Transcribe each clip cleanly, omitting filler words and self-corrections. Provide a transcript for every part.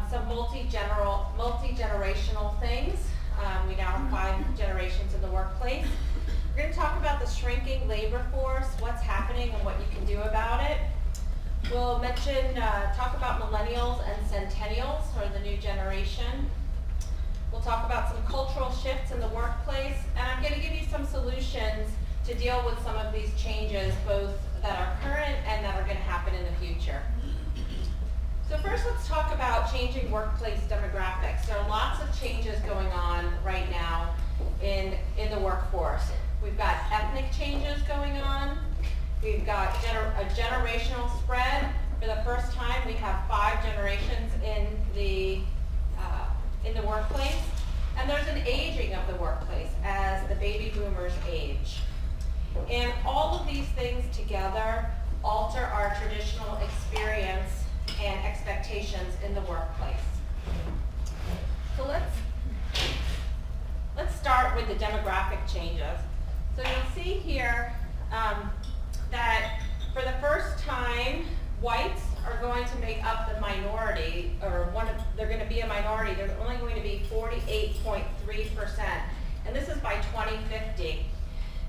some multi-generational things. We now have 5 generations in the workplace. We're going to talk about the shrinking labor force, what's happening and what you can do about it. We'll talk about millennials and centennials, or the new generation. We'll talk about some cultural shifts in the workplace, and I'm going to give you some solutions to deal with some of these changes, both that are current and that are going to happen in the future. So first, let's talk about changing workplace demographics. There are lots of changes going on right now in the workforce. We've got ethnic changes going on. We've got a generational spread. For the first time, we have 5 generations in the workplace. And there's an aging of the workplace as the baby boomers age. And all of these things together alter our traditional experience and expectations in the workplace. So let's start with the demographic changes. So you'll see here that for the first time, whites are going to make up the minority, they're going to be a minority. They're only going to be 48.3%, and this is by 2050.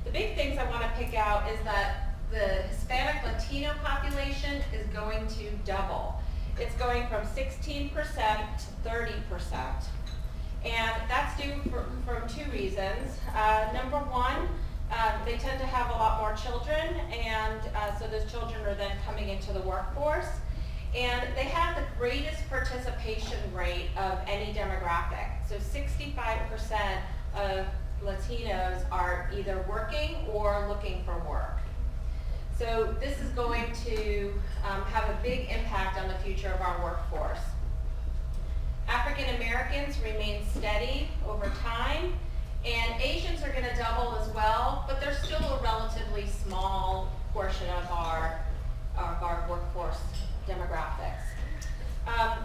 The big things I want to pick out is that the Hispanic Latino population is going to double. It's going from 16% to 30%. And that's due from 2 reasons. Number one, they tend to have a lot more children, and so those children are then coming into the workforce. And they have the greatest participation rate of any demographic. So 65% of Latinos are either working or looking for work. So this is going to have a big impact on the future of our workforce. African Americans remain steady over time, and Asians are going to double as well, but they're still a relatively small portion of our workforce demographics.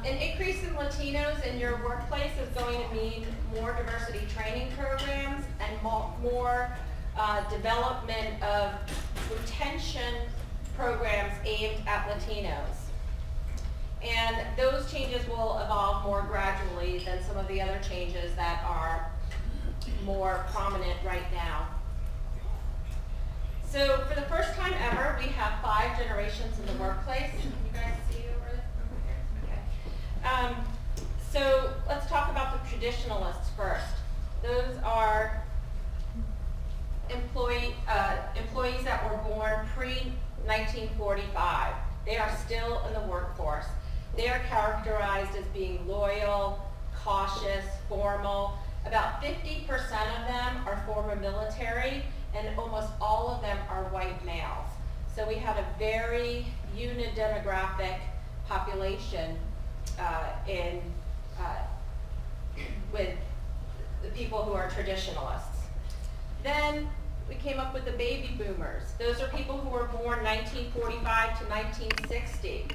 An increase in Latinos in your workplace is going to mean more diversity training programs and more development of retention programs aimed at Latinos. And those changes will evolve more gradually than some of the other changes that are more prominent right now. So for the first time ever, we have 5 generations in the workplace. Can you guys see over here? Okay. So let's talk about the traditionalists first. Those are employees that were born pre-1945. They are still in the workforce. They are characterized as being loyal, cautious, formal. About 50% of them are former military, and almost all of them are white males. So we have a very unidemographic population with the people who are traditionalists. Then we came up with the baby boomers. Those are people who were born 1945 to 1960.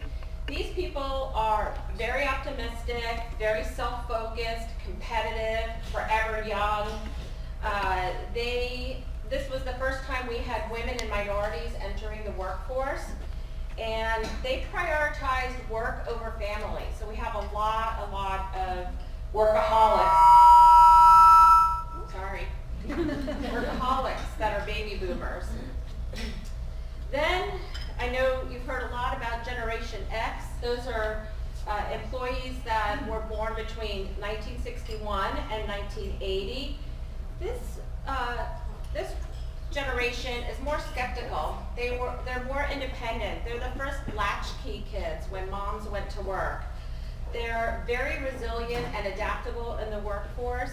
These people are very optimistic, very self-focused, competitive, forever young. This was the first time we had women and minorities entering the workforce, and they prioritized work over family. So we have a lot of workaholics. Sorry. Workaholics that are baby boomers. Then, I know you've heard a lot about Generation X. Those are employees that were born between 1961 and 1980. This generation is more skeptical. They're more independent. They're the first latchkey kids when moms went to work. They're very resilient and adaptable in the workforce.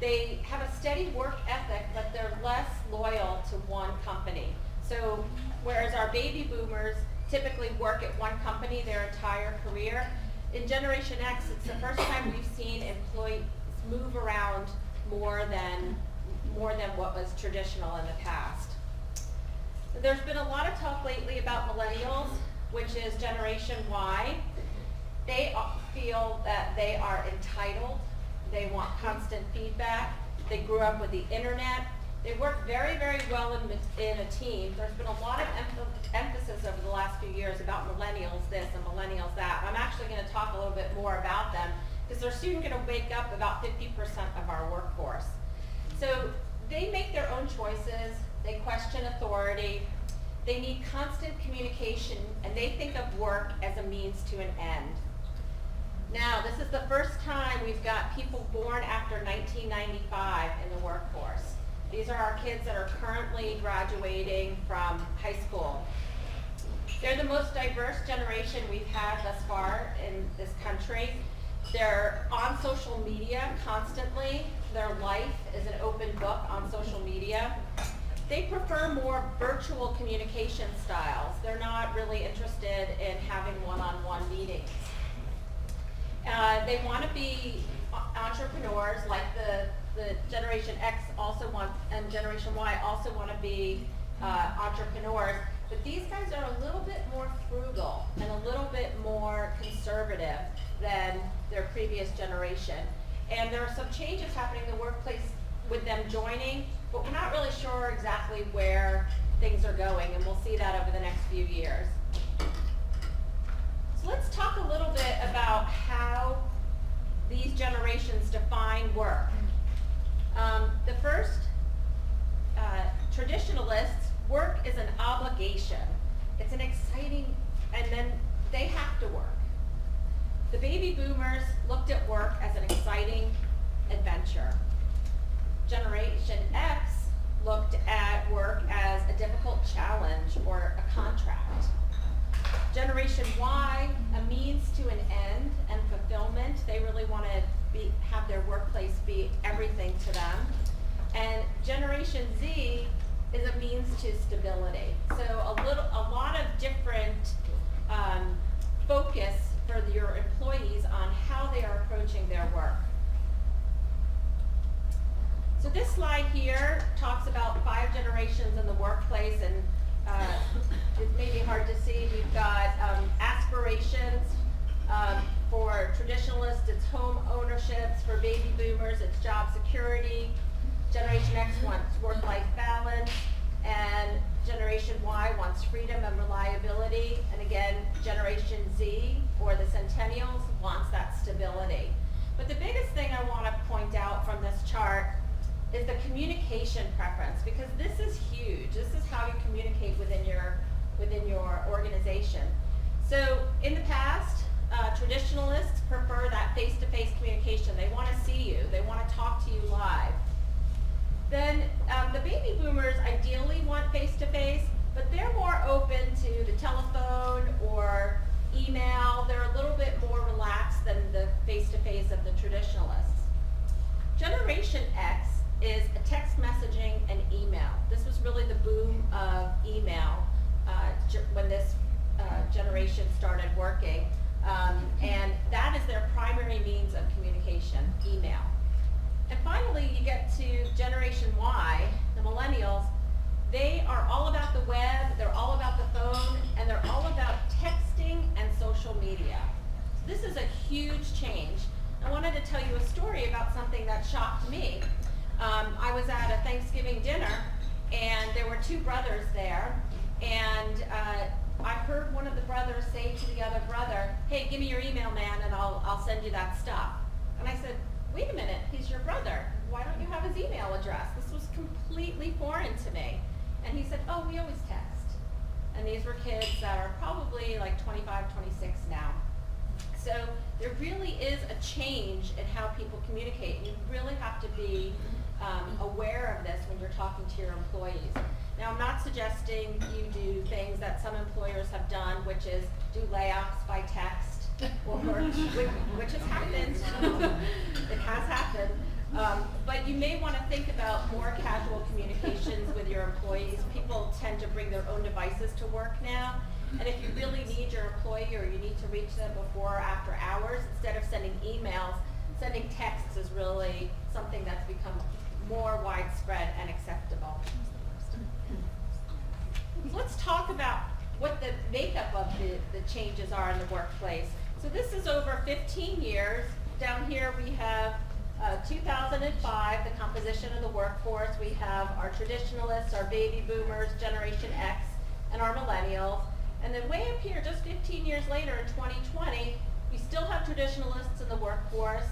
They have a steady work ethic, but they're less loyal to one company. So whereas our baby boomers typically work at one company their entire career, in Generation X, it's the first time we've seen employees move around more than what was traditional in the past. There's been a lot of talk lately about millennials, which is Generation Y. They feel that they are entitled. They want constant feedback. They grew up with the internet. They work very, very well in a team. There's been a lot of emphasis over the last few years about millennials this and millennials that. I'm actually going to talk a little bit more about them they're soon going to make up about 50% of our workforce. So they make their own choices, they question authority, they need constant communication, and they think of work as a means to an end. Now, this is the first time we've got people born after 1995 in the workforce. These are our kids that are currently graduating from high school. They're the most diverse generation we've had thus far in this country. They're on social media constantly. Their life is an open book on social media. They prefer more virtual communication styles. They're not really interested in having one-on-one meetings. They want to be entrepreneurs, like the Generation X also want, and Generation Y also want to be entrepreneurs. But these guys are a little bit more frugal and a little bit more conservative than their previous generation. And there are some changes happening in the workplace with them joining, but we're not really sure exactly where things are going, and we'll see that over the next few years. So let's talk a little bit about how these generations define work. The first, traditionalists, work is an obligation. It's an exciting, and then they have to work. The baby boomers looked at work as an exciting adventure. Generation X looked at work as a difficult challenge or a contract. Generation Y, a means to an end and fulfillment. They really want to have their workplace be everything to them. And Generation Z is a means to stability. So a lot of different focus for your employees on how they are approaching their work. So this slide here talks about 5 generations in the workplace, and it may be hard to see. We've got aspirations. For traditionalists, it's home ownerships. For baby boomers, it's job security. Generation X wants work-life balance, and Generation Y wants freedom and reliability. And again, Generation Z, or the Centennials, wants that stability. But the biggest thing I want to point out from this chart is the communication preference, because this is huge. This is how you communicate within your organization. So in the past, traditionalists prefer that face-to-face communication. They want to see you. They want to talk to you live. Then the baby boomers ideally want face-to-face, but they're more open to the telephone or email. They're a little bit more relaxed than the face-to-face of the traditionalists. Generation X is a text messaging and email. This was really the boom of email when this generation started working. And that is their primary means of communication, email. And finally, you get to Generation Y, the millennials. They are all about the web, they're all about the phone, and they're all about texting and social media. So this is a huge change. I wanted to tell you a story about something that shocked me. I was at a Thanksgiving dinner, and there were 2 brothers there, and I heard one of the brothers say to the other brother, "Hey, give me your email, man, and I'll send you that stuff." And I said, "Wait a minute, he's your brother. Why don't you have his email address?" This was completely foreign to me. And he said, "Oh, we always text." And these were kids that are probably like 25, 26 now. So there really is a change in how people communicate. You really have to be aware of this when you're talking to your employees. Now, I'm not suggesting you do things that some employers have done, which is do layoffs by text, or which has happened. It has happened. But you may want to think about more casual communications with your employees. People tend to bring their own devices to work now. And if you really need your employee, or you need to reach them before or after hours, instead of sending emails, sending texts is really something that's become more widespread and acceptable. Let's talk about what the makeup of the changes are in the workplace. So this is over 15 years. Down here we have 2005, the composition of the workforce. We have our traditionalists, our baby boomers, Generation X, and our millennials. And then way up here, just 15 years later in 2020, we still have traditionalists in the workforce.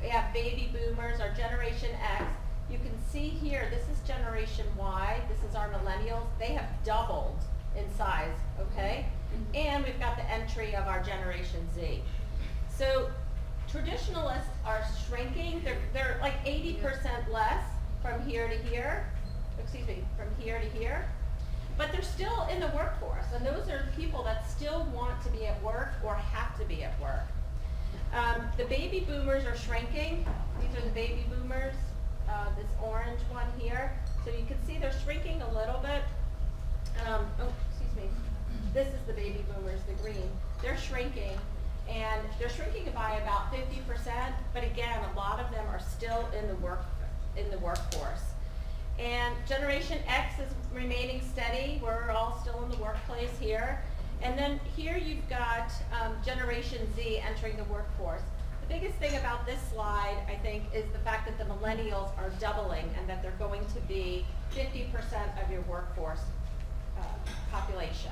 We have baby boomers, our Generation X. You can see here, this is Generation Y, this is our millennials. They have doubled in size, okay? And we've got the entry of our Generation Z. So traditionalists are shrinking. They're like 80% less from here to here. Excuse me, from here to here. But they're still in the workforce, and those are people that still want to be at work or have to be at work. The baby boomers are shrinking. These are the baby boomers, this orange one here. So you can see they're shrinking a little bit. Excuse me. This is the baby boomers, the green. They're shrinking, and they're shrinking by about 50%, but again, a lot of them are still in the workforce. And Generation X is remaining steady. We're all still in the workplace here. And then here you've got Generation Z entering the workforce. The biggest thing about this slide, I think, is the fact that the millennials are doubling and that they're going to be 50% of your workforce population.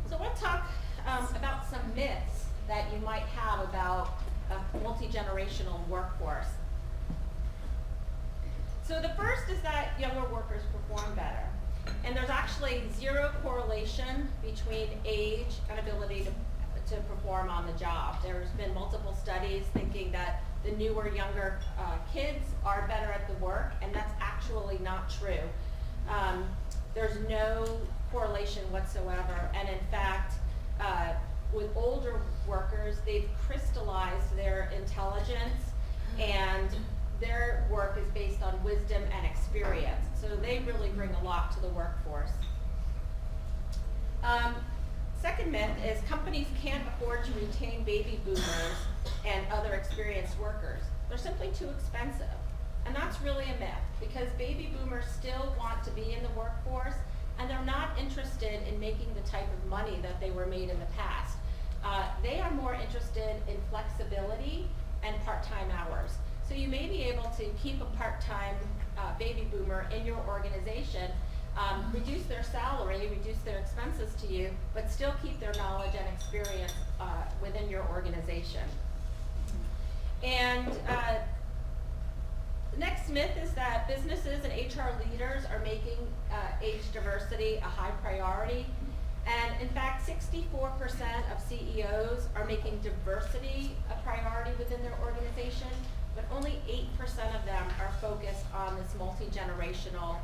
So let's talk about some myths that you might have about a multi-generational workforce. So the first is that younger workers perform better. And there's actually zero correlation between age and ability to perform on the job. There's been multiple studies thinking that the newer, younger kids are better at the work, and that's actually not true. There's no correlation whatsoever, and in fact, with older workers, they've crystallized their intelligence, and their work is based on wisdom and experience. So they really bring a lot to the workforce. Second myth is companies can't afford to retain baby boomers and other experienced workers. They're simply too expensive. And that's really a myth, because baby boomers still want to be in the workforce, and they're not interested in making the type of money that they were made in the past. They are more interested in flexibility and part-time hours. So you may be able to keep a part-time baby boomer in your organization, reduce their salary, reduce their expenses to you, but still keep their knowledge and experience within your organization. And the next myth is that businesses and HR leaders are making age diversity a high priority. And in fact, 64% of CEOs are making diversity a priority within their organization, but only 8% of them are focused on this multi-generational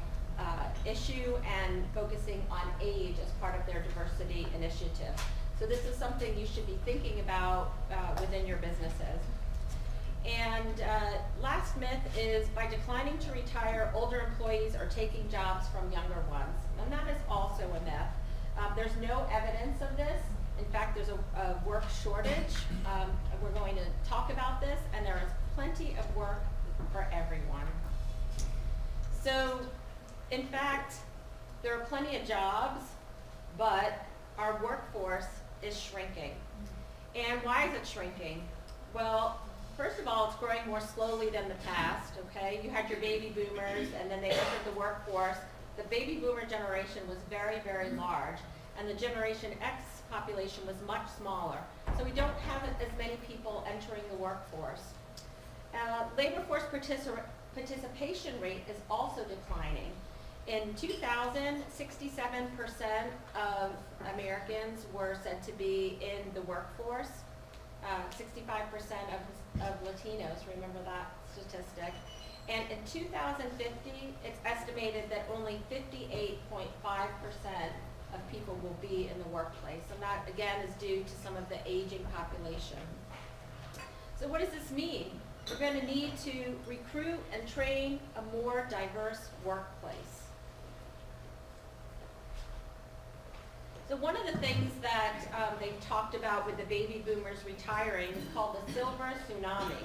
issue and focusing on age as part of their diversity initiative. So this is something you should be thinking about within your businesses. And last myth is by declining to retire, older employees are taking jobs from younger ones. And that is also a myth. There's no evidence of this. In fact, there's a work shortage. We're going to talk about this, and there is plenty of work for everyone. So, in fact, there are plenty of jobs, but our workforce is shrinking. And why is it shrinking? Well, first of all, it's growing more slowly than the past, okay? You had your baby boomers, and then they entered the workforce. The baby boomer generation was very, very large, and the Generation X population was much smaller. So we don't have as many people entering the workforce. Labor force participation rate is also declining. In 2000, 67% of Americans were said to be in the workforce. 65% of Latinos, remember that statistic. And in 2050, it's estimated that only 58.5% of people will be in the workplace. And that, again, is due to some of the aging population. So what does this mean? We're going to need to recruit and train a more diverse workplace. So one of the things that they've talked about with the baby boomers retiring is called the silver tsunami.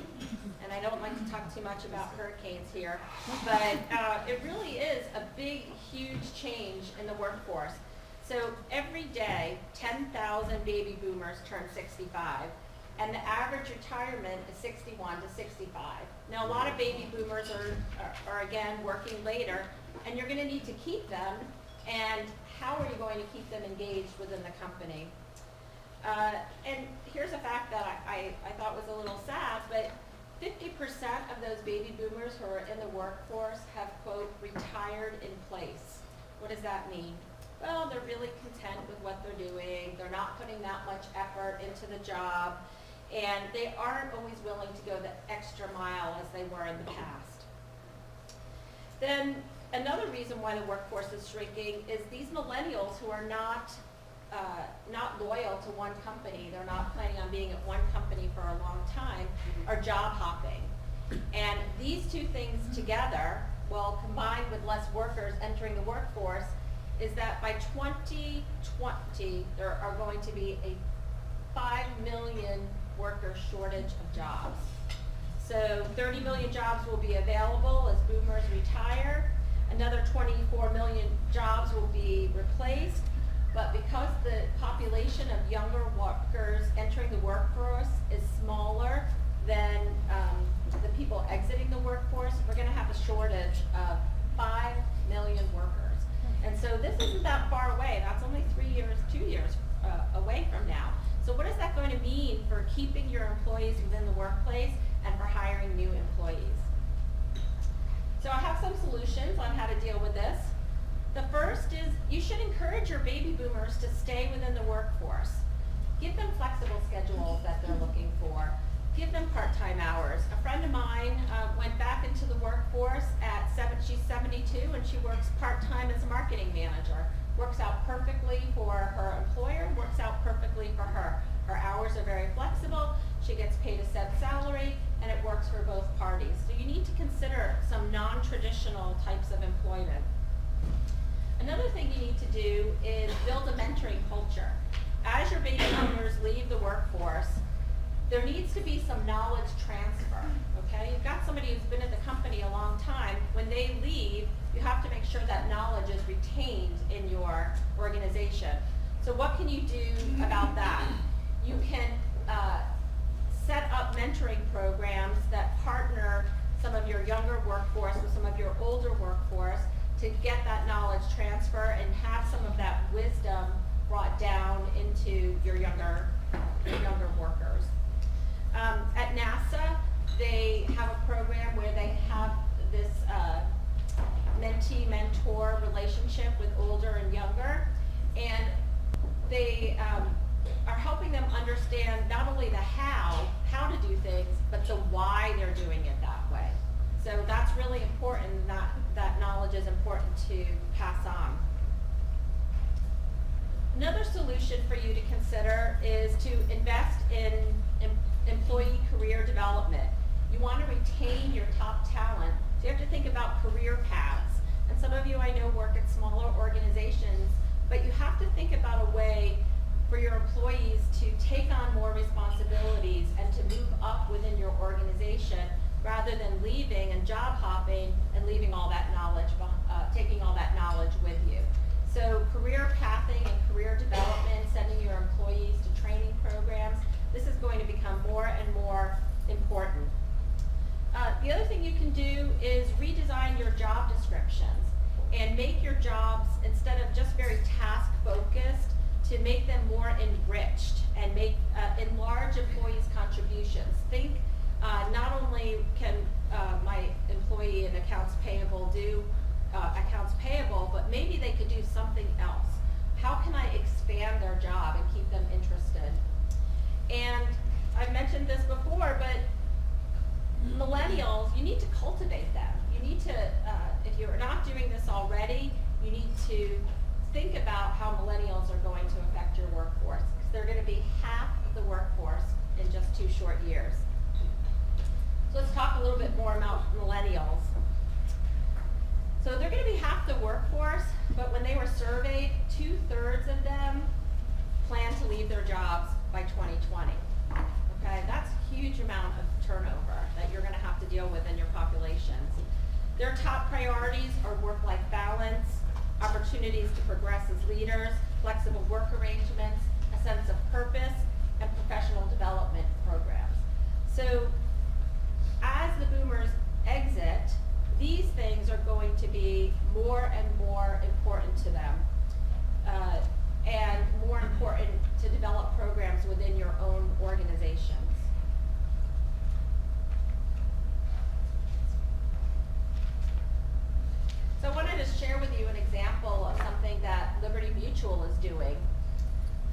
And I don't like to talk too much about hurricanes here, but it really is a big, huge change in the workforce. So every day, 10,000 baby boomers turn 65, and the average retirement is 61 to 65. Now, a lot of baby boomers are again working later, and you're going to need to keep them. And how are you going to keep them engaged within the company? And here's a fact that I thought was a little sad, but 50% of those baby boomers who are in the workforce have, quote, retired in place. What does that mean? Well, they're really content with what they're doing. They're not putting that much effort into the job, and they aren't always willing to go the extra mile as they were in the past. Then another reason why the workforce is shrinking is these millennials who are not loyal to one company, they're not planning on being at one company for a long time, are job hopping. And these two things together, well, combined with less workers entering the workforce, is that by 2020, there are going to be a 5 million worker shortage of jobs. So 30 million jobs will be available as boomers retire. Another 24 million jobs will be replaced. But because the population of younger workers entering the workforce is smaller than the people exiting the workforce, we're going to have a shortage of 5 million workers. And so this isn't that far away. That's only 2 years away from now. So what is that going to mean for keeping your employees within the workplace and for hiring new employees? So I have some solutions on how to deal with this. The first is you should encourage your baby boomers to stay within the workforce. Give them flexible schedules that they're looking for. Give them part-time hours. A friend of mine went back into the workforce she's 72 and she works part-time as a marketing manager. Works out perfectly for her employer, works out perfectly for her. Her hours are very flexible, she gets paid a set salary, and it works for both parties. So you need to consider some non-traditional types of employment. Another thing you need to do is build a mentoring culture. As your baby boomers leave the workforce, there needs to be some knowledge transfer, okay? You've got somebody who's been at the company a long time. When they leave, you have to make sure that knowledge is retained in your organization. So what can you do about that? You can set up mentoring programs that partner some of your younger workforce with some of your older workforce to get that knowledge transfer and have some of that wisdom brought down into your younger workers. At NASA, they have a program where they have this mentee-mentor relationship with older and younger, and they are helping them understand not only the how to do things, but the why they're doing it that way. So that's really important, that knowledge is important to pass on. Another solution for you to consider is to invest in employee career development. You want to retain your top talent, so you have to think about career paths. And some of you I know work at smaller organizations, but you have to think about a way for your employees to take on more responsibilities and to move up within your organization rather than leaving and job hopping and leaving all that knowledge, taking all that knowledge with you. So career pathing and career development, sending your employees to training programs, this is going to become more and more important. The other thing you can do is redesign your job descriptions and make your jobs, instead of just very task focused, to make them more enriched and make enlarge employees' contributions. Think not only can my employee in accounts payable do accounts payable, but maybe they could do something else. How can I expand their job and keep them interested? And I've mentioned this before, but millennials, you need to cultivate them. You need to, if you're not doing this already, you need to think about how millennials are going to affect your workforce, because they're going to be half of the workforce in just 2 short years. So let's talk a little bit more about millennials. So they're going to be half the workforce, but when they were surveyed, 2/3 of them plan to leave their jobs by 2020. Okay, that's a huge amount of turnover that you're going to have to deal with in your populations. Their top priorities are work-life balance, opportunities to progress as leaders, flexible work arrangements, a sense of purpose, and professional development programs. So as the boomers exit, these things are going to be more and more important to them, and more important to develop programs Mutual is doing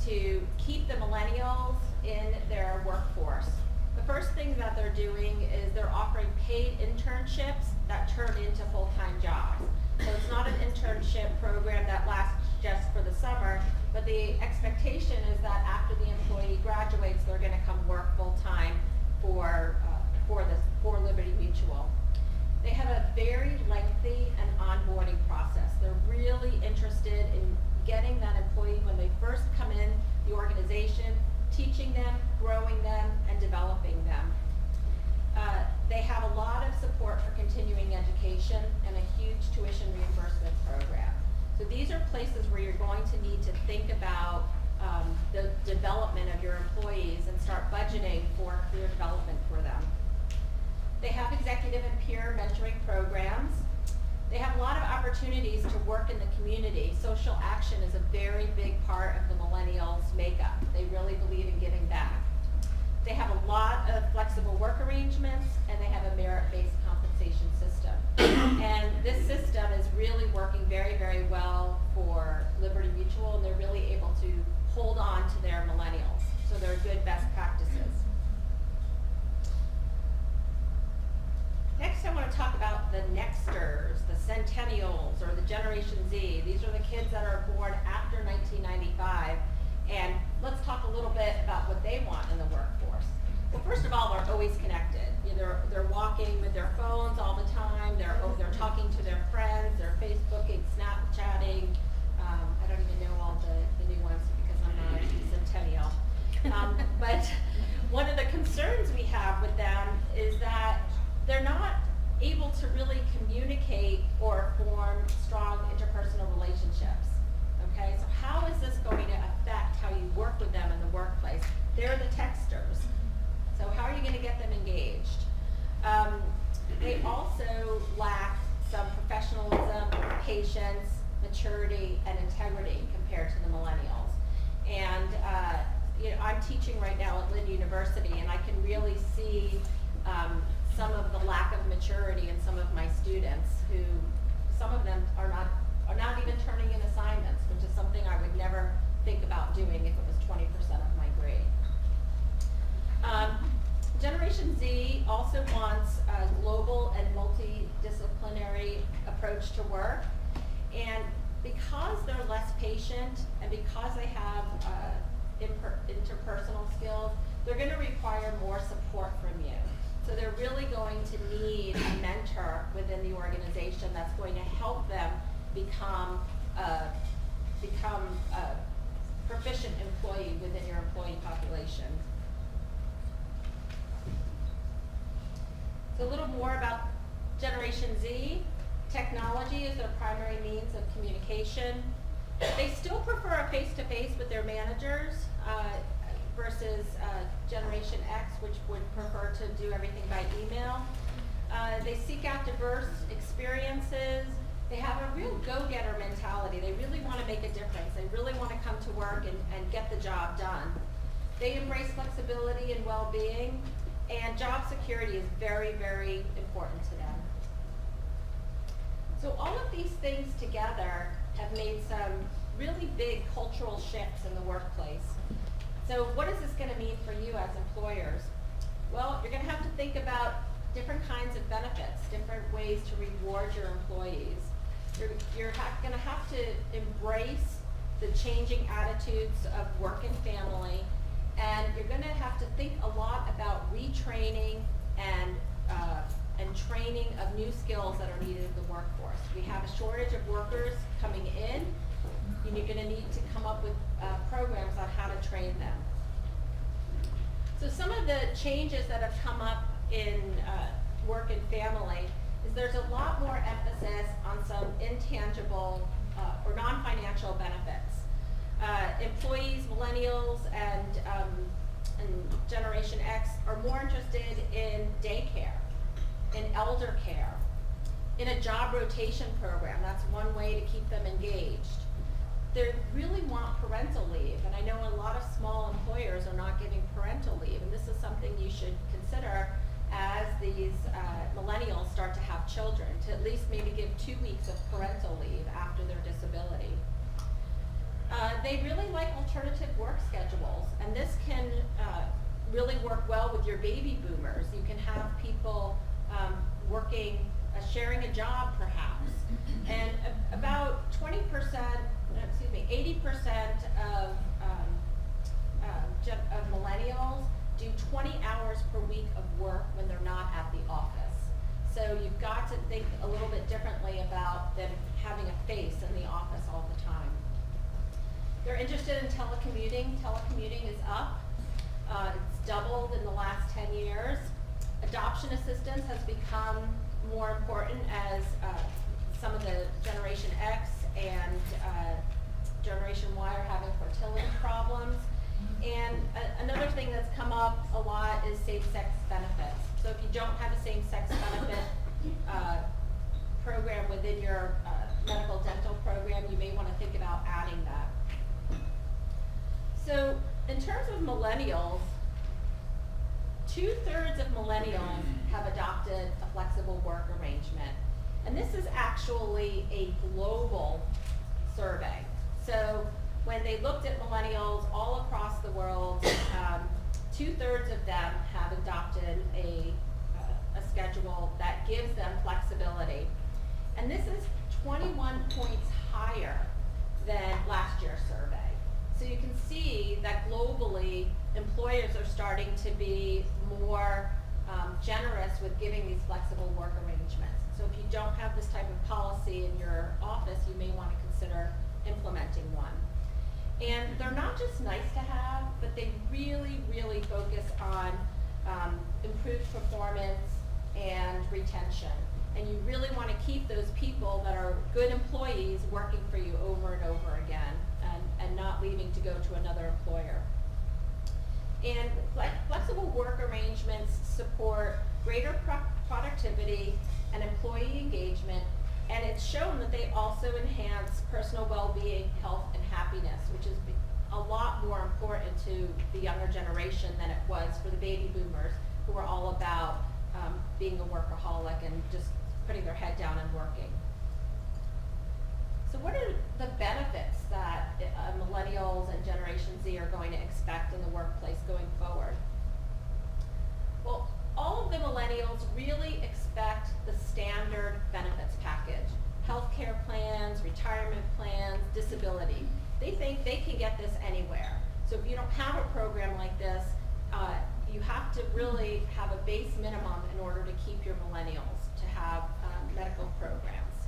to keep the millennials in their workforce. The first thing that they're doing is they're offering paid internships that turn into full-time jobs. So it's not an internship program that lasts just for the summer, but the expectation is that after the employee graduates, they're gonna come work full-time for Liberty Mutual. They have a very lengthy and onboarding process. They're really interested in getting that employee when they first come in the organization, teaching them, growing them, and developing them. They have a lot of support for continuing education and a huge tuition reimbursement program. So these are places where you're going to need to think about the development of your employees and start budgeting for career development for them. They have executive and peer mentoring programs. They have a lot of opportunities to work in the community. Social action is a very big part of the millennials' makeup. They really believe in giving back. They have a lot of flexible work arrangements, and they have a merit-based compensation system. And this system is really working very, very well for Liberty Mutual, and they're really able to hold on to their millennials. So they're good best practices. Next, I want to talk about the Nexters, the Centennials, or the Generation Z. These are the kids that are born after 1995. And let's talk a little bit about what they want in the workforce. Well, first of all, they're always connected. You know, they're walking with their phones all the time. They're talking to their friends. They're Facebooking, Snapchatting. I don't even know all the new ones because I'm not a centennial. But one of the concerns we have with them is that they're not able to really communicate or form strong interpersonal relationships. Okay, so how is this going to affect how you work with them in the workplace? They're the texters. So how are you going to get them engaged? They also lack some professionalism, patience, maturity, and integrity compared to the millennials. And you know, I'm teaching right now at Lynn University, and I can really see some of the lack of maturity in some of my students, who some of them are not even turning in assignments, which is something I would never think about doing if it was 20% of my grade. Generation Z also wants a global and multidisciplinary approach to work, and because they're less patient and because they have interpersonal skills, they're going to require more support from you. So they're really going to need a mentor within the organization that's going to help them become a proficient employee within your employee population. So a little more about Generation Z. Technology is their primary means of communication. They still prefer a face-to-face with their managers versus Generation X, which would prefer to do everything by email. They seek out diverse experiences. They have a real go-getter mentality. They really want to make a difference. They really want to come to work and get the job done. They embrace flexibility and well-being, and job security is very, very important to them. So all of these things together have made some really big cultural shifts in the workplace. So what is this going to mean for you as employers? Well, you're going to have to think about different kinds of benefits, different ways to reward your employees. You're going to have to embrace the changing attitudes of work and family, and you're going to have to think a lot about retraining and training of new skills that are needed in the workforce. We have a shortage of workers coming in, and you're going to need to come up with programs on how to train them. So some of the changes that have come up in work and family is there's a lot more emphasis on some intangible or non-financial benefits. Employees, millennials, and Generation X are more interested in daycare, in elder care, in a job rotation program. That's one way to keep them engaged. They really want parental leave, and I know a lot of small employers are not giving parental leave, and this is something you should consider as these millennials start to have children, to at least maybe give 2 weeks of parental leave after their disability. They really like alternative work schedules, and this can really work well with your baby boomers. You can have people working, sharing a job perhaps, and about 20%, 80% of millennials do 20 hours per week of work when they're not at the office. So you've got to think a little bit differently about them having a face in the office all the time. They're interested in telecommuting. Telecommuting is up. It's doubled in the last 10 years. Adoption assistance has become more important as some of the Generation X and Generation Y are having fertility problems. And another thing that's come up a lot is same-sex benefits. So if you don't have a same-sex benefit program within your medical dental program, you may want to think about adding that. So in terms of millennials, 2/3 of millennials have adopted a flexible work arrangement. And this is actually a global survey. So when they looked at millennials all across the world, 2/3 of them have adopted a schedule that gives them flexibility. And this is 21 points higher than last year's survey. So you can see that globally, employers are starting to be more generous with giving these flexible work arrangements. So if you don't have this type of policy in your office, you may want to consider implementing one. And they're not just nice to have, but they really, really focus on improved performance and retention. And you really want to keep those people that are good employees working for you over and over again and not leaving to go to another employer. And flexible work arrangements support greater productivity and employee engagement, and it's shown that they also enhance personal well-being, health, and happiness, which is a lot more important to the younger generation than it was for the baby boomers, who were all about being a workaholic and just putting their head down and working. So what are the benefits that millennials and Generation Z are going to expect in the workplace going forward? Well, all of the millennials really expect the standard benefits package. Healthcare plans, retirement plans, disability. They think they can get this anywhere. So if you don't have a program like this, you have to really have a base minimum in order to keep your millennials to have medical programs.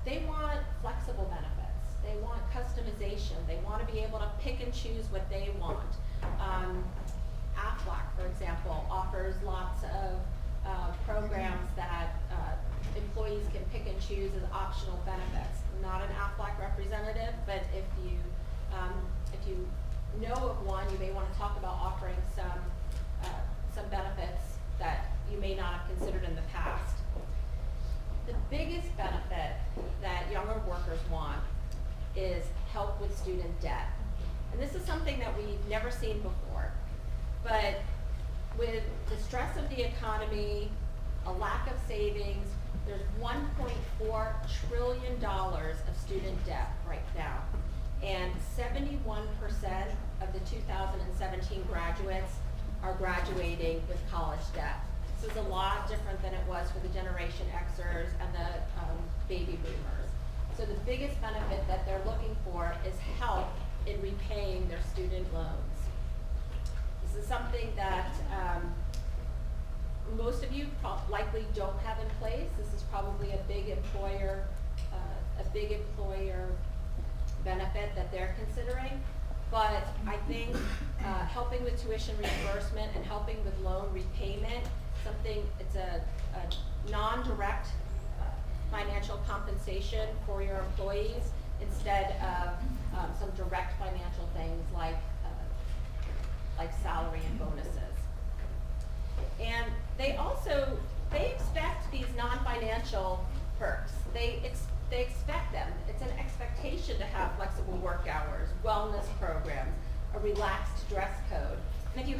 They want flexible benefits. They want customization. They want to be able to pick and choose what they want. AFLAC, for example, offers lots of programs that employees can pick and choose as optional benefits. I'm not an AFLAC representative, but if you know of one, you may want to talk about offering some benefits that you may not have considered in the past. The biggest benefit that younger workers want is help with student debt. And this is something that we've never seen before. But with the stress of the economy, a lack of savings, there's $1.4 trillion of student debt right now. And 71% of the 2017 graduates are graduating with college debt. This is a lot different than it was for the Generation Xers and the baby boomers. So the biggest benefit that they're looking for is help in repaying their student loans. This is something that most of you likely don't have in place. This is probably a big employer benefit that they're considering. But I think helping with tuition reimbursement and helping with loan repayment, it's a non-direct financial compensation for your employees instead of some direct financial things like salary and bonuses. And they expect these non-financial perks. They expect them. It's an expectation to have flexible work hours, wellness programs, a relaxed dress code. And if you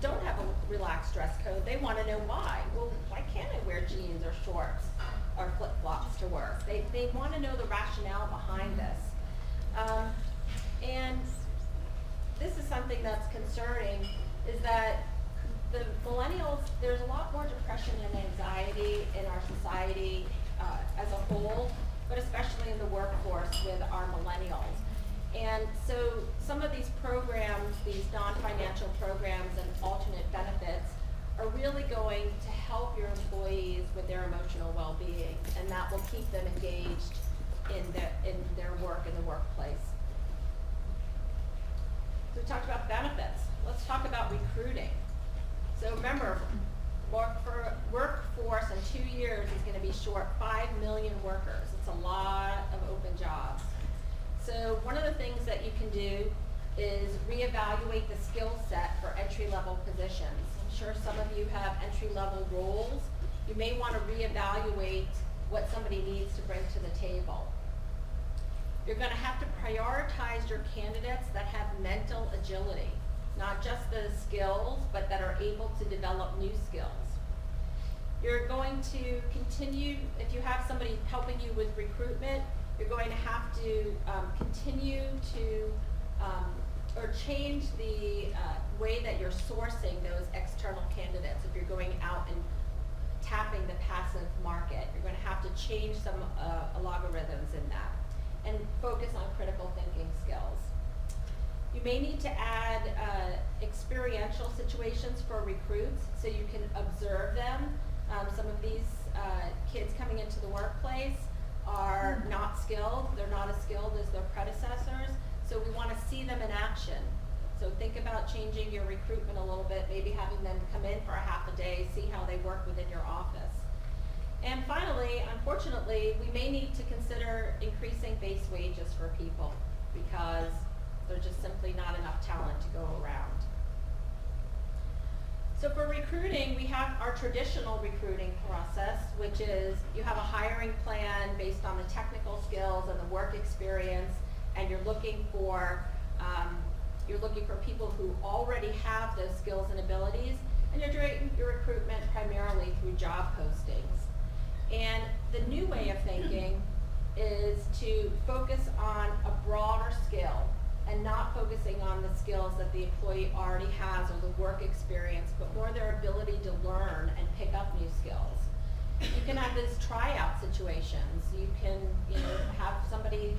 don't have a relaxed dress code, they want to know why. Well, why can't I wear jeans or shorts or flip-flops to work? They want to know the rationale behind this. And this is something that's concerning, is that the millennials, there's a lot more depression and anxiety in our society as a whole, but especially in the workforce with our millennials. And so some of these programs, these non-financial programs and alternate benefits, are really going to help your employees with their emotional well-being, and that will keep them engaged in their work in the workplace. So we talked about benefits. Let's talk about recruiting. So remember, workforce in 2 years is going to be short 5 million workers. It's a lot of open jobs. So one of the things that you can do is reevaluate the skill set for entry-level positions. I'm sure some of you have entry-level roles. You may want to reevaluate what somebody needs to bring to the table. You're going to have to prioritize your candidates that have mental agility, not just the skills, but that are able to develop new skills. You're going to continue, if you have somebody helping you with recruitment, you're going to have to continue to or change the way that you're sourcing those external candidates. If you're going out and tapping the passive market, you're going to have to change some algorithms in that and focus on critical thinking skills. You may need to add experiential situations for recruits so you can observe them. Some of these kids coming into the workplace are not skilled. They're not as skilled as their predecessors. So we want to see them in action. So think about changing your recruitment a little bit, maybe having them come in for a half a day, see how they work within your office. And finally, unfortunately, we may need to consider increasing base wages for people because there's just simply not enough talent to go around. So for recruiting, we have our traditional recruiting process, which is you have a hiring plan based on the technical skills and the work experience, and you're looking for people who already have those skills and abilities, and you're doing your recruitment primarily through job postings. And the new way of thinking is to focus on a broader skill and not focusing on the skills that the employee already has or the work experience, but more their ability to learn and pick up new skills. You can have these tryout situations. You can, have somebody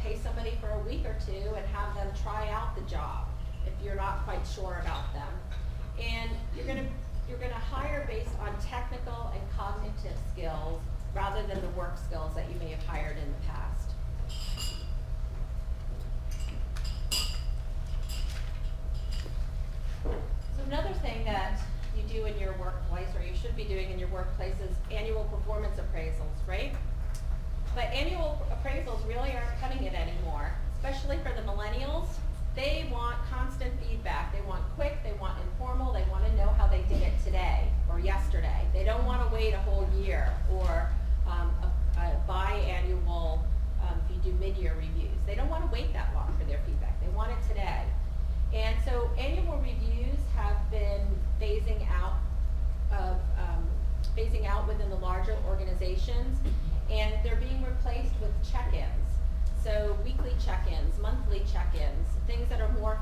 pay somebody for a week or two and have them try out the job if you're not quite sure about them. And you're gonna hire based on technical and cognitive skills rather than the work skills that you may have hired in the past. So another thing that you do in your workplace, or you should be doing in your workplace, is annual performance appraisals, right? But annual appraisals really aren't cutting it anymore, especially for the millennials. They want constant feedback. They want quick, they want informal, they want to know how they did it today or yesterday. They don't want to wait a whole year or a biannual, if you do mid-year reviews. They don't want to wait that long for their feedback. They want it today. And so annual reviews have been phasing out within the larger organizations, and they're being replaced with check-ins. So weekly check-ins, monthly check-ins, things that are more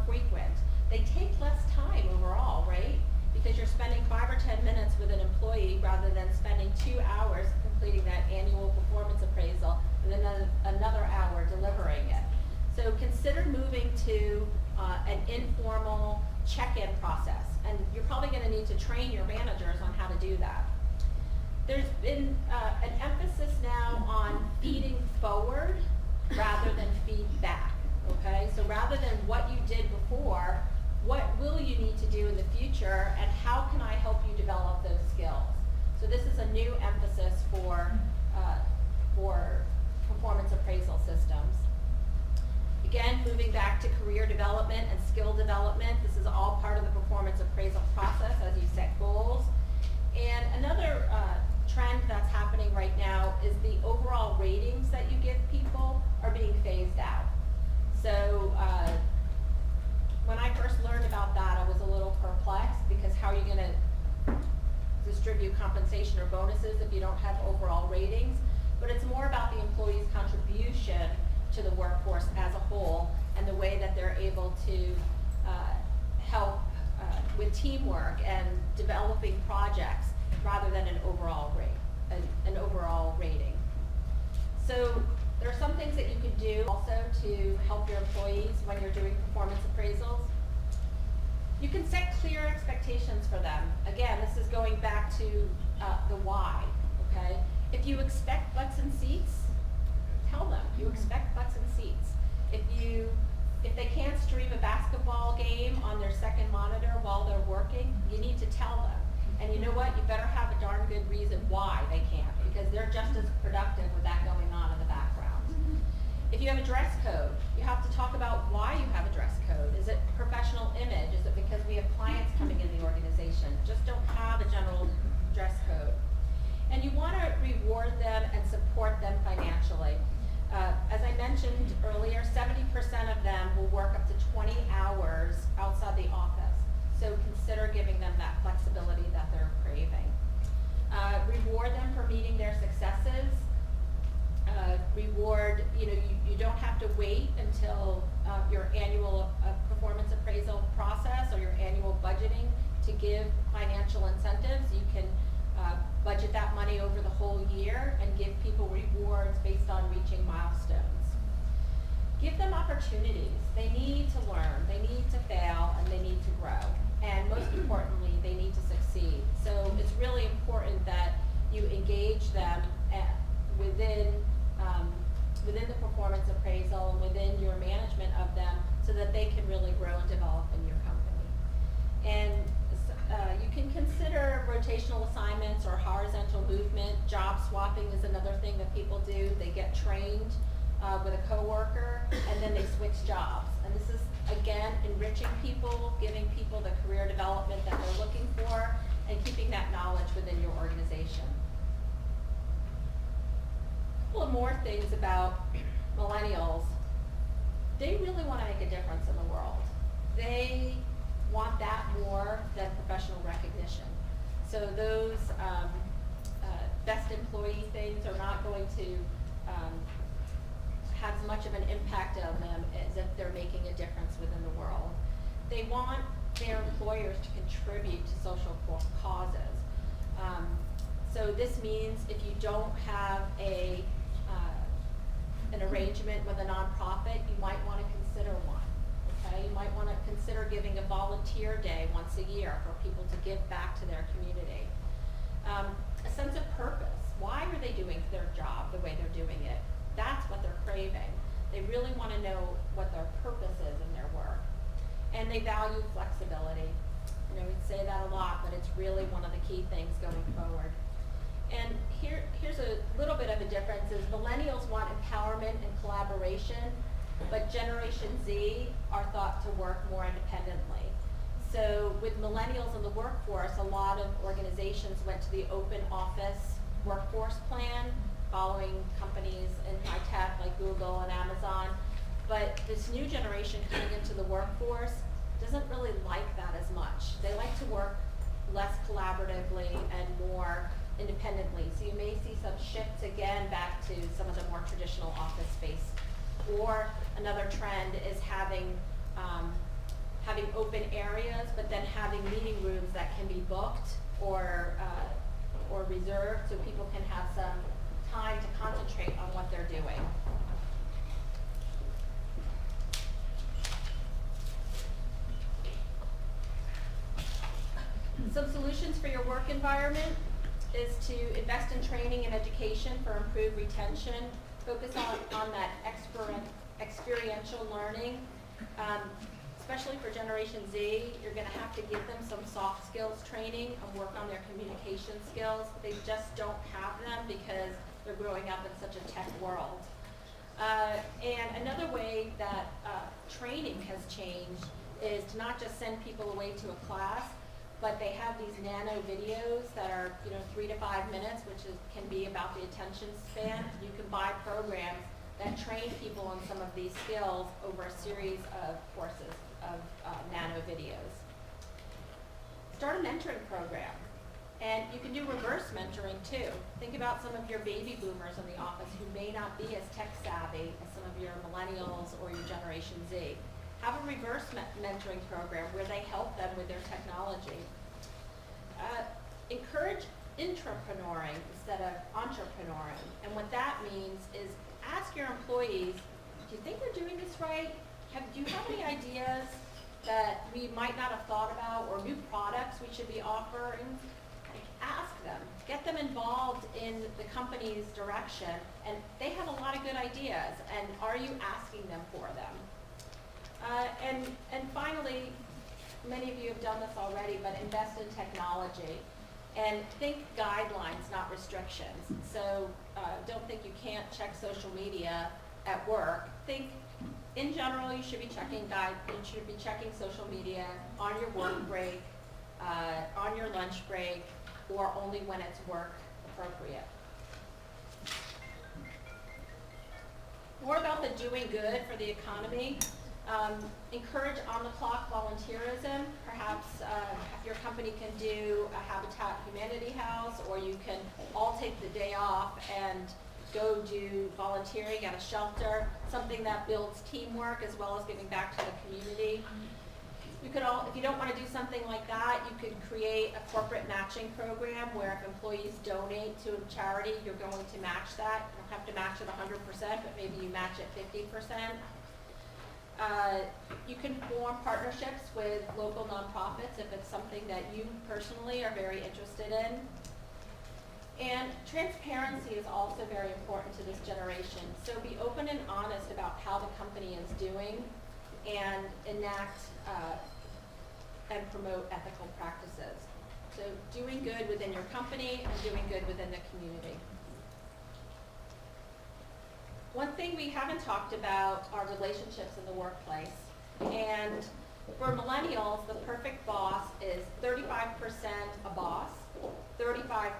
frequent. They take less time overall, right? Because you're spending 5 or 10 minutes with an employee rather than spending 2 hours completing that annual performance appraisal and then another hour delivering it. So consider moving to an informal check-in process, and you're probably going to need to train your managers on how to do that. There's been an emphasis now on feeding forward rather than feedback, okay? So rather than what you did before, what will you need to do in the future, and how can I help you develop those skills? So this is a new emphasis for performance appraisal systems. Again, moving back to career development and skill development, this is all part of the performance appraisal process as you set goals. And another trend that's happening right now is the overall ratings that you give people are being phased out. So when I first learned about that, I was a little perplexed, because how are you going to distribute compensation or bonuses if you don't have overall ratings? But it's more about the employee's contribution to the workforce as a whole, and the way that they're able to help with teamwork and developing projects rather than an overall rating. So there are some things that you can do also to help your employees when you're doing performance appraisals. You can set clear expectations for them. Again, this is going back to the why, okay? If you expect butts and seats, tell them you expect butts and seats. If they can't stream a basketball game on their second monitor while they're working, you need to tell them. And you know what? You better have a darn good reason why they can't, because they're just as productive with that going on in the background. If you have a dress code, you have to talk about why you have a dress code. Is it professional image? Is it because we have clients coming in the organization? Just don't have a general dress code. And you want to reward them and support them financially. As I mentioned earlier, 70% of them will work up to 20 hours outside the office. So consider giving them that flexibility that they're craving. Reward them for meeting their successes. You don't have to wait until your annual performance appraisal process or your annual budgeting to give financial incentives. You can budget that money over the whole year and give people rewards based on reaching milestones. Give them opportunities. They need to learn, they need to fail, and they need to grow. And most importantly, they need to succeed. So it's really important that you engage them within the performance appraisal, within your management of them, so that they can really grow and develop in your company. And you can consider rotational assignments or horizontal movement. Job swapping is another thing that people do. They get trained with a coworker, and then they switch jobs. And this is, again, enriching people, giving people the career development that they're looking for, and keeping that knowledge within your organization. A couple of more things about millennials. They really want to make a difference in the world. They want that more than professional recognition. So those best employee things are not going to have as much of an impact on them as if they're making a difference within the world. They want their employers to contribute to social causes. So this means if you don't have an arrangement with a nonprofit, you might want to consider one. Okay? You might want to consider giving a volunteer day once a year for people to give back to their community. A sense of purpose. Why are they doing their job the way they're doing it? That's what they're craving. They really want to know what their purpose is in their work. And they value flexibility. You know, we say that a lot, but it's really one of the key things going forward. And here's a little bit of a difference is millennials want empowerment and collaboration, but Generation Z are thought to work more independently. So with millennials in the workforce, a lot of organizations went to the open office workforce plan, following companies in high tech like Google and Amazon. But this new generation coming into the workforce doesn't really like that as much. They like to work less collaboratively and more independently. So you may see some shifts again back to some of the more traditional office space. Or another trend is having open areas, but then having meeting rooms that can be booked or reserved so people can have some time to concentrate on what they're doing. Some solutions for your work environment is to invest in training and education for improved retention. Focus on that experiential learning. Especially for Generation Z, you're going to have to give them some soft skills training and work on their communication skills. They just don't have them because they're growing up in such a tech world. And another way that training has changed is to not just send people away to a class, but they have these nano videos that are 3 to 5 minutes, which can be about the attention span. You can buy programs that train people on some of these skills over a series of courses of nano videos. Start a mentoring program And you can do reverse mentoring too. Think about some of your baby boomers in the office who may not be as tech savvy as some of your millennials or your Generation Z. Have a reverse mentoring program where they help them with their technology. Encourage intrapreneuring instead of entrepreneuring. And what that means is ask your employees, do you think we're doing this right? Do you have any ideas that we might not have thought about, or new products we should be offering? Ask them, get them involved in the company's direction, and they have a lot of good ideas, and are you asking them for them? And finally, many of you have done this already, but invest in technology. And think guidelines, not restrictions. So don't think you can't check social media at work. Think, in general, you should be checking social media on your work break, on your lunch break, or only when it's work appropriate. More about the doing good for the economy. Encourage on-the-clock volunteerism. Perhaps your company can do a Habitat Humanity House, or you can all take the day off and go do volunteering at a shelter, something that builds teamwork as well as giving back to the community. You could if you don't want to do something like that, you could create a corporate matching program where if employees donate to a charity, you're going to match that. You don't have to match it 100%, but maybe you match it 50%. You can form partnerships with local nonprofits if it's something that you personally are very interested in. And transparency is also very important to this generation. So be open and honest about how the company is doing, and enact and promote ethical practices. So doing good within your company and doing good within the community. One thing we haven't talked about are relationships in the workplace. And for millennials, the perfect boss is 35% a boss, 35%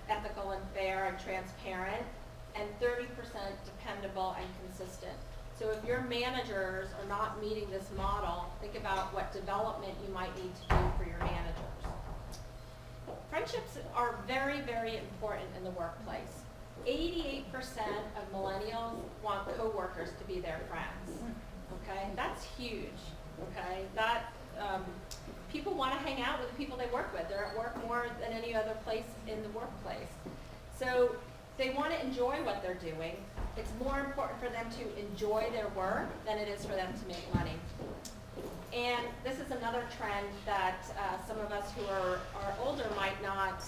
ethical and fair and transparent, and 30% dependable and consistent. So if your managers are not meeting this model, think about what development you might need to do for your managers. Friendships are very, very important in the workplace. 88% of millennials want coworkers to be their friends. Okay, that's huge. Okay, that people want to hang out with the people they work with. They're at work more than any other place in the workplace. So they want to enjoy what they're doing. It's more important for them to enjoy their work than it is for them to make money. And this is another trend that some of us who are older might not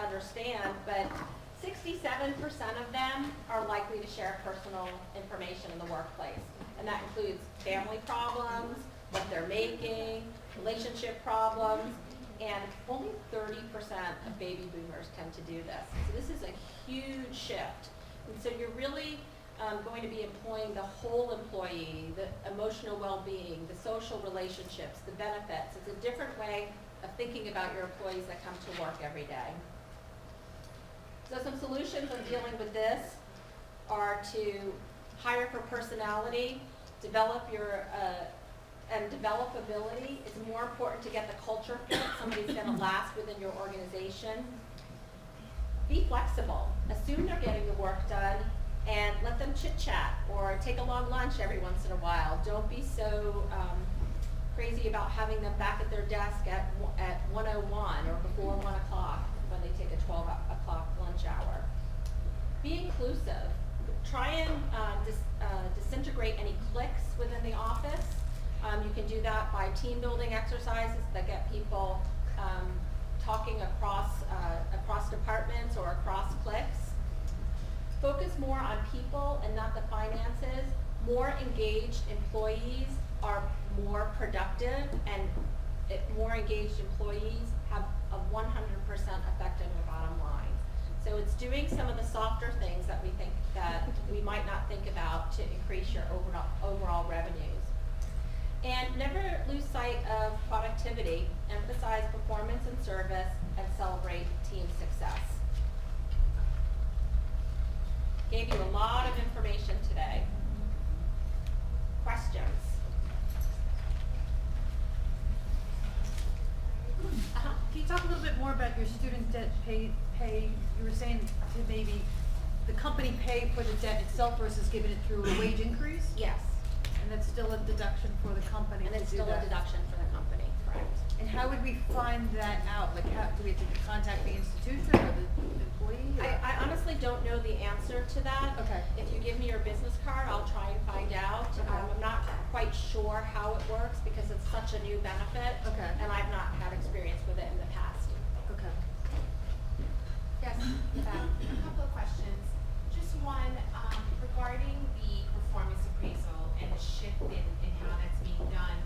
understand, but 67% of them are likely to share personal information in the workplace. And that includes family problems, what they're making, relationship problems, and only 30% of baby boomers tend to do this. So this is a huge shift. And so you're really going to be employing the whole employee, the emotional well-being, the social relationships, the benefits. It's a different way of thinking about your employees that come to work every day. So some solutions of dealing with this are to hire for personality, develop your and developability. It's more important to get the culture fit. Somebody's going to last within your organization. Be flexible. Assume they're getting the work done, and let them chit-chat or take a long lunch every once in a while. Don't be so crazy about having them back at their desk at 1:01 or before 1 o'clock when they take a 12 o'clock lunch hour. Be inclusive. Try and disintegrate any cliques within the office. You can do that by team building exercises that get people talking across departments or across cliques. Focus more on people and not the finances. More engaged employees are more productive, and more engaged employees have a 100% effect on your bottom line. So it's doing some of the softer things that we think that we might not think about to increase your overall revenues. And never lose sight of productivity. Emphasize performance and service, and celebrate team success. Gave you a lot of information today. Questions? you talk a little bit more about your student debt pay, you were saying to maybe the company pay for the debt itself versus giving it through a wage increase? Yes, And that's still a deduction for the company and to it's do still a that. deduction for the company, correct? And how would we find that out? Like, how, do we have to contact the institution or the employee? Or? I honestly don't know the answer to that. Okay. If you give me your business card, I'll try and find out. Okay. I'm not quite sure how it works because it's such a new benefit. Okay. And I've not had experience with it in the past. Okay. Yes, A couple of questions. Just one, regarding the performance appraisal and the shift in how that's being done.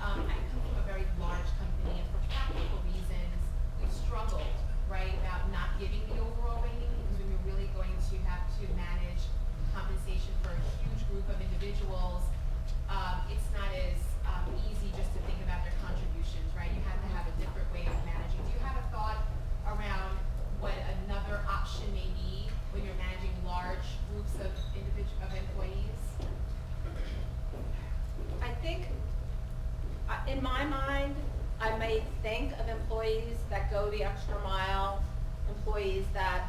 I come from a very large company, and for practical reasons, we've struggled, right, about not giving the overall rating, because when you're really going to have to manage compensation for a huge group of individuals, it's not as easy just to think about their contributions, right? You have to have a different way of managing. Do you have a thought around what another option may be when you're managing large groups of employees? I think, in my mind, I may think of employees that go the extra mile, employees that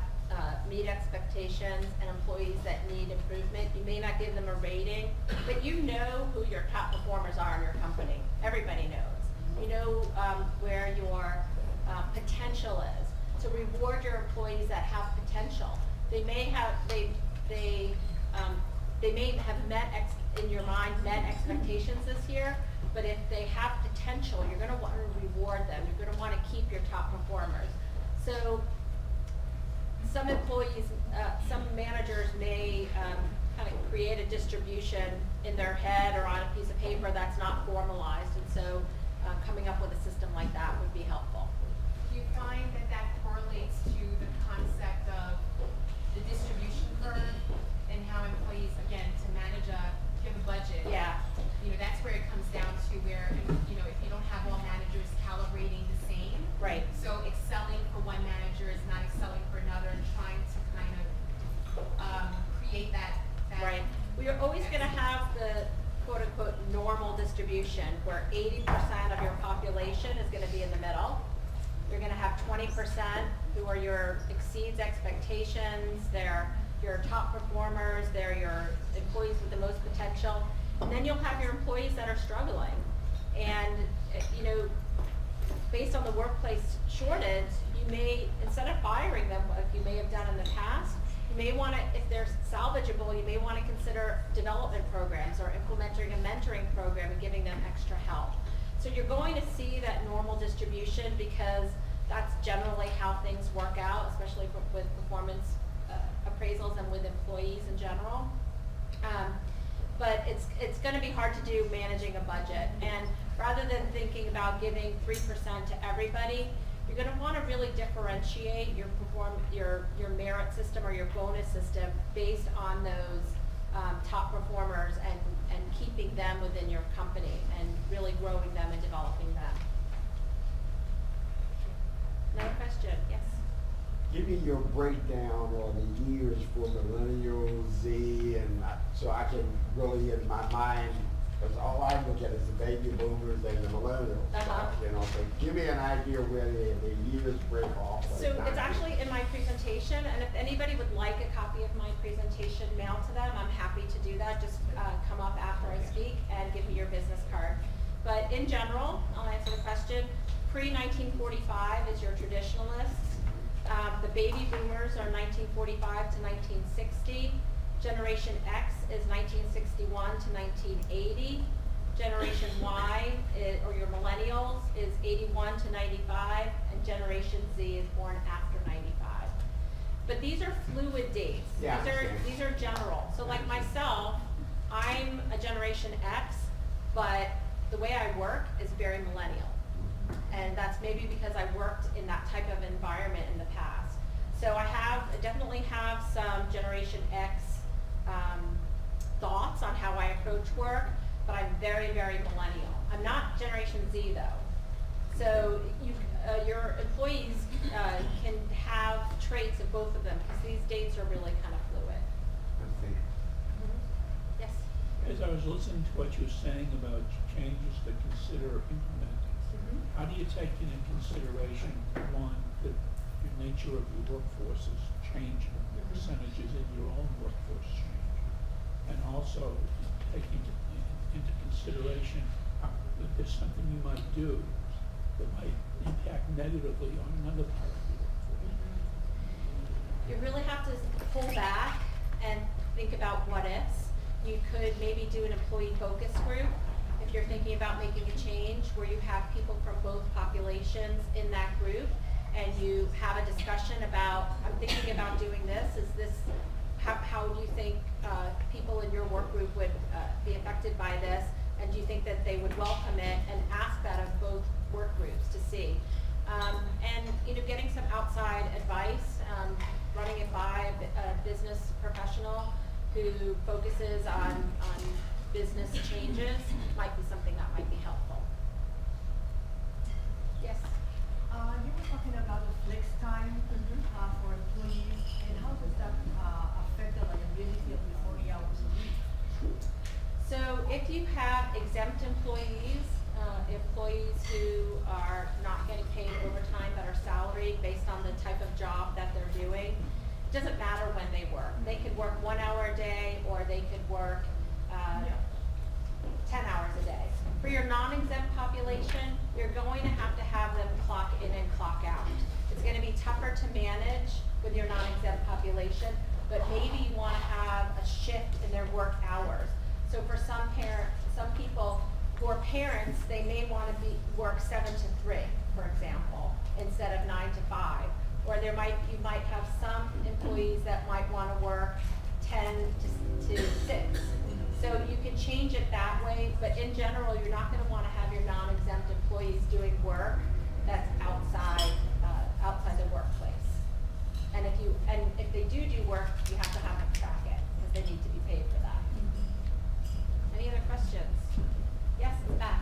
meet expectations, and employees that need improvement. You may not give them a rating, but you know who your top performers are in your company. Everybody knows. You know where your potential is. So reward your employees that have potential. They may have in your mind met expectations this year, but if they have potential, you're going to want to reward them. You're going to want to keep your top performers. So some employees, some managers may kind of create a distribution in their head or on a piece of paper that's not formalized, and so coming up with a system like that would be helpful. Do you find that that correlates to the concept of the distribution curve and how employees, again, to manage if you have a budget? Yeah. You know, that's where it comes down to where, you know, if you don't have all managers calibrating the same. Right. So excelling for one manager is not excelling for another, and trying to kind of create that. Right. We are always going to have the quote-unquote normal distribution where 80% of your population is going to be in the middle. You're going to have 20% who are your exceeds expectations. They're your top performers. They're your employees with the most potential. And then you'll have your employees that are struggling. And, you know, based on the workplace shortage, you may, instead of firing them like you may have done in the past, you may want to, if they're salvageable, you may want to consider development programs or implementing a mentoring program and giving them extra help. So you're going to see that normal distribution because that's generally how things work out, especially with performance appraisals and with employees in general. But it's going to be hard to do managing a budget. And rather than thinking about giving 3% to everybody, you're going to want to really differentiate your merit system or your bonus system based on those top performers and keeping them within your company and really growing them and developing them. Another question? Yes? Give me your breakdown of the years for millennials, Z, and so I can really in my mind, because all I look at is the baby boomers and the millennials. You know, so give me an idea where the years break off. So it's actually in my presentation, and if anybody would like a copy of my presentation mailed to them, I'm happy to do that. Just come up after I speak and give me your business card. But in general, I'll answer the question. Pre-1945 is your traditionalists. The baby boomers are 1945 to 1960. Generation X is 1961 to 1980. Generation Y, or your millennials, is 81 to 95, and Generation Z is born after 95. But these are fluid dates. Yeah, These are general. So like myself, I'm a Generation X, but the way I work is very millennial. And that's maybe because I worked in that type of environment in the past. So I definitely have some Generation X thoughts on how I approach work, but I'm very, very millennial. I'm not Generation Z though. So your employees can have traits of both of them because these dates are really kind of fluid. Yes? As I was listening to what you were saying about changes to consider implementing, How do you take into consideration, one, that the nature of your workforce is changing, the percentages in your own workforce change, and also taking into consideration that there's something you might do that might impact negatively on another part of your workforce? You really have to pull back and think about what ifs. You could maybe do an employee focus group if you're thinking about making a change where you have people from both populations in that group and you have a discussion about, I'm thinking about doing this, how do you think people in your work group would be affected by this? And do you think that they would welcome it? And ask that of both work groups to see. And getting some outside advice, running it by a business professional who focuses on business changes might be something that might be helpful. Yes? You were talking about the flex time for employees, and how does that affect the liability of the 40 hours a week? So if you have exempt employees, employees who are not getting paid overtime that are salaried based on the type of job that they're doing, it doesn't matter when they work. They could work 1 hour a day or they could work 10 hours a day. For your non-exempt population, you're going to have them clock in and clock out. It's going to be tougher to manage with your non-exempt population, but maybe you want to have a shift in their work hours. So for some people who are parents, they may want to work 7 to 3, for example, instead of 9 to 5. Or you might have some employees that might want to work 10 to 6. So you can change it that way, but in general, you're not going to want to have your non-exempt employees doing work that's outside the workplace. And if they do work, you have to have them track it because they need to be paid for that. Any other questions? Yes, in the back.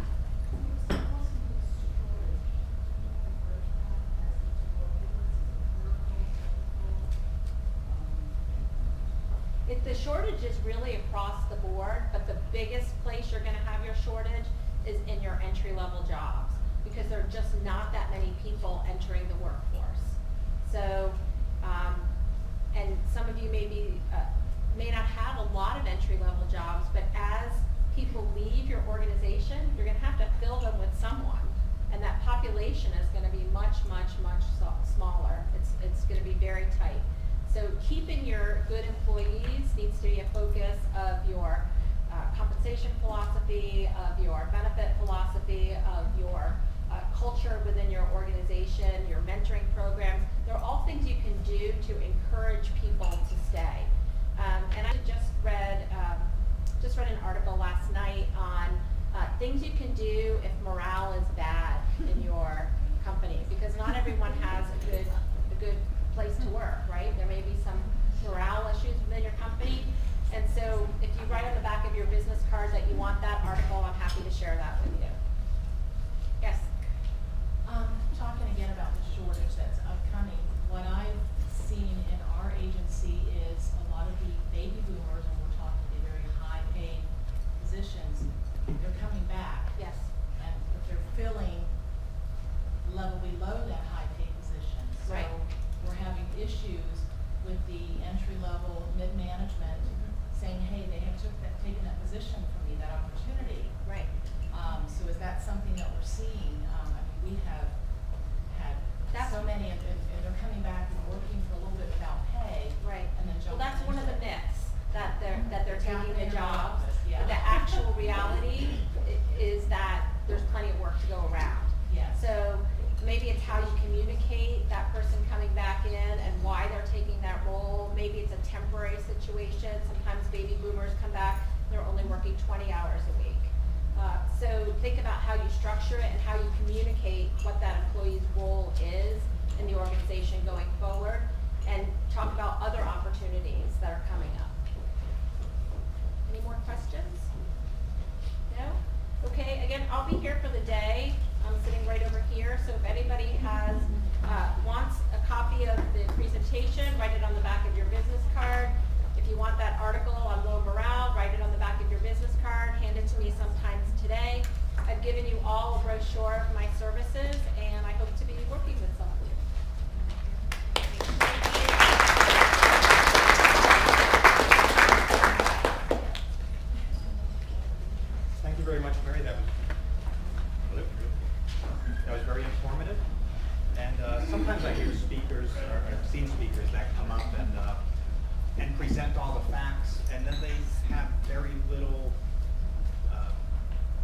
The shortage is really across the board, but the biggest place you're going to have your shortage is in your entry-level jobs because there are just not that many people entering the workforce. So, and some of you may not have a lot of entry-level jobs, but as people leave your organization, you're going to have to fill them with someone, and that population is going to be much smaller. It's going to be very tight. So keeping your good employees needs to be a focus of your compensation philosophy, of your benefit philosophy, of your culture within your organization, your mentoring programs. They're all things you can do to encourage people to stay. And I just read an article last night on things you can do if morale is bad in your company, because not everyone has a good place to work, right? There may be some morale issues within your company. And so if you write on the back of your business card that you want that article, I'm happy to share that with you. Yes? Talking again about the shortage that's upcoming, what I've seen in our agency is a lot of the baby boomers, and we're talking the very high paid positions, they're coming back. Yes. But they're filling level below that high paid position. So Right. we're having issues with the entry level mid-management saying, hey, they have taken that position from me, that opportunity. Right. So is that something that we're seeing? We have had so many, and they're coming back and working for a little bit without pay. Right. And then Well, jumping that's one of the into it. myths that they're taking the Happening in our jobs. office, yeah. The actual reality is that there's plenty of work to go around. Yes. So maybe it's how you communicate that person coming back in and why they're taking that role. Maybe it's a temporary situation. Sometimes baby boomers come back, they're only working 20 hours a week. So think about how you structure it and how you communicate what that employee's role is in the organization going forward, and talk about other opportunities that are coming up. Any more questions? No? Okay, again, I'll be here for the day. I'm sitting right over here, so if anybody wants a copy of the presentation, write it on the back of your business card. If you want that article on low morale, write it on the back of your business card, hand it to me sometimes today. I've given you all a brochure of my service. sometimes I hear speakers, or I've seen speakers that come up and present all the facts, and then they have very little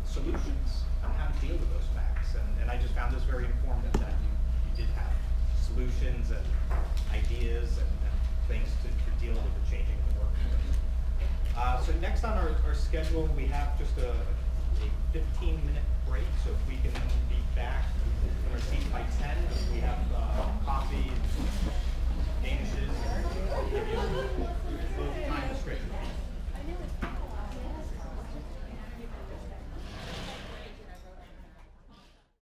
solutions on how to deal with those facts. And I just found this very informative, that you did have solutions and ideas and things to deal with the changing of the workforce. So next on our schedule, we have just a 15-minute break, so if we can be back in our seats by 10, we have